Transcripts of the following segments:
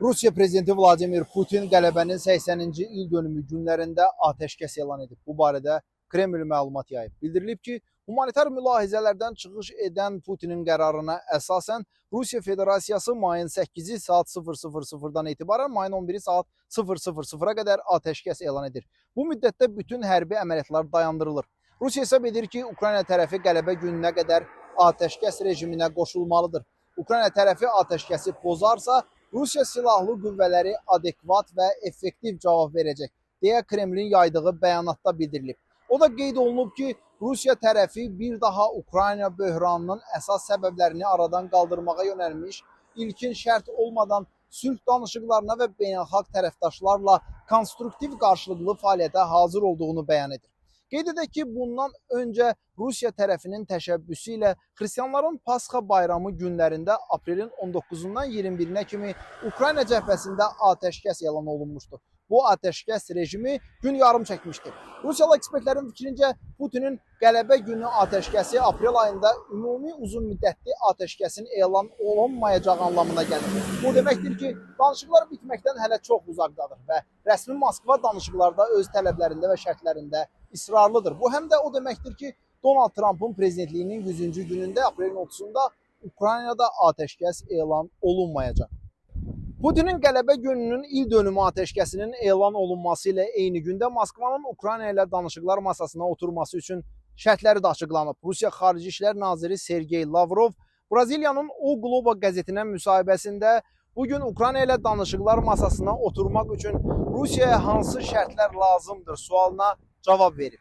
Rusiya prezidenti Vladimir Putin qələbənin 80-ci il dönümü günlərində atəşkəs elan edib. Bu barədə Kreml məlumat yayıb. Bildirilib ki, humanitar mülahizələrdən çıxış edən Putinin qərarına əsasən Rusiya Federasiyası mayın 8-i saat 00:00-dan etibarən mayın 11-i saat 00:00-a qədər atəşkəs elan edir. Bu müddətdə bütün hərbi əməliyyatlar dayandırılır. Rusiya hesab edir ki, Ukrayna tərəfi qələbə gününə qədər atəşkəs rejiminə qoşulmalıdır. Ukrayna tərəfi atəşkəsi pozarsa, Rusiya silahlı qüvvələri adekvat və effektiv cavab verəcək, deyə Kremlin yaydığı bəyanatda bildirilib. O da qeyd olunub ki, Rusiya tərəfi bir daha Ukrayna böhranının əsas səbəblərini aradan qaldırmağa yönəlmiş, ilkin şərt olmadan sülh danışıqlarına və beynəlxalq tərəfdaşlarla konstruktiv qarşılıqlı fəaliyyətə hazır olduğunu bəyan edir. Qeyd edək ki, bundan öncə Rusiya tərəfinin təşəbbüsü ilə xristianların Pasxa bayramı günlərində aprelin 19-dan 21-nə kimi Ukrayna cəbhəsində atəşkəs elan olunmuşdu. Bu atəşkəs rejimi gün yarım çəkmişdi. Rusiyalı ekspertlərin fikrincə Putinin qələbə günü atəşkəsi aprel ayında ümumi uzun müddətli atəşkəsin elan olunmayacağı anlamına gəlir. Bu deməkdir ki, danışıqlar bitməkdən hələ çox uzaqdadır və rəsmi Moskva danışıqlarda öz tələblərində və şərtlərində israrlıdır. Bu həm də o deməkdir ki, Donald Trump'ın prezidentliyinin 100-cü günündə aprelin 30-da Ukraynada atəşkəs elan olunmayacaq. Putinin qələbə gününün il dönümü atəşkəsinin elan olunması ilə eyni gündə Moskvanın Ukrayna ilə danışıqlar masasına oturması üçün şərtləri də açıqlanıb. Rusiya Xarici İşlər Naziri Sergey Lavrov Braziliyanın O Globo qəzetinə müsahibəsində bugün Ukrayna ilə danışıqlar masasına oturmaq üçün Rusiyaya hansı şərtlər lazımdır sualına cavab verib.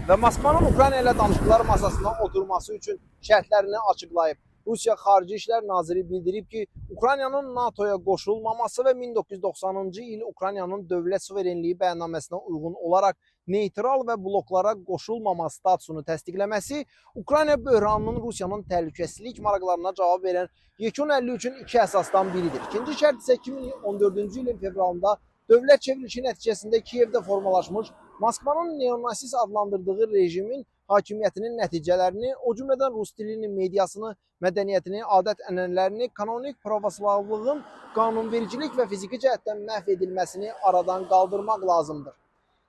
Və Moskvanın Ukrayna ilə danışıqlar masasına oturması üçün şərtlərini açıqlayıb. Rusiya Xarici İşlər Naziri bildirib ki, Ukraynanın NATO-ya qoşulmaması və 1990-cı il Ukraynanın dövlət suverenliyi bəyannaməsinə uyğun olaraq neytral və bloklara qoşulmama statusunu təsdiqləməsi Ukrayna böhranının Rusiyanın təhlükəsizlik maraqlarına cavab verən yekun əlli üçün iki əsasdan biridir. İkinci şərt isə 2014-cü ilin fevralında dövlət çevrilişi nəticəsində Kiyevdə formalaşmış Moskvanın neonasis adlandırdığı rejimin hakimiyyətinin nəticələrini, o cümlədən rus dilini, mediasını, mədəniyyətini, adət-ənənələrini, kanonik pravoslavlığın qanunvericilik və fiziki cəhətdən məhv edilməsini aradan qaldırmaq lazımdır.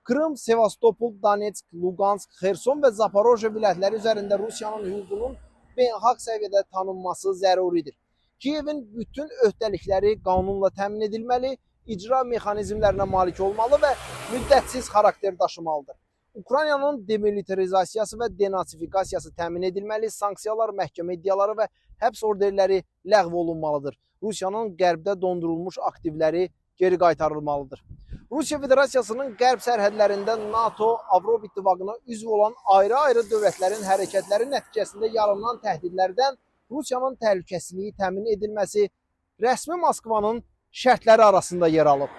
Krım, Sevastopol, Donetsk, Lugansk, Xerson və Zaporojye vilayətləri üzərində Rusiyanın hüququnun beynəlxalq səviyyədə tanınması zəruridir. Kiyevin bütün öhdəlikləri qanunla təmin edilməli, icra mexanizmlərinə malik olmalı və müddətsiz xarakter daşımalıdır. Ukraynanın demilitarizasiyası və denasifikasiyası təmin edilməli, sanksiyalar, məhkəmə iddiaları və həbs orderləri ləğv olunmalıdır. Rusiyanın qərbdə dondurulmuş aktivləri geri qaytarılmalıdır. Rusiya Federasiyasının qərb sərhədlərində NATO, Avropa İttifaqına üzv olan ayrı-ayrı dövlətlərin hərəkətləri nəticəsində yaranan təhdidlərdən Rusiyanın təhlükəsizliyi təmin edilməsi rəsmi Moskvanın şərtləri arasında yer alıb.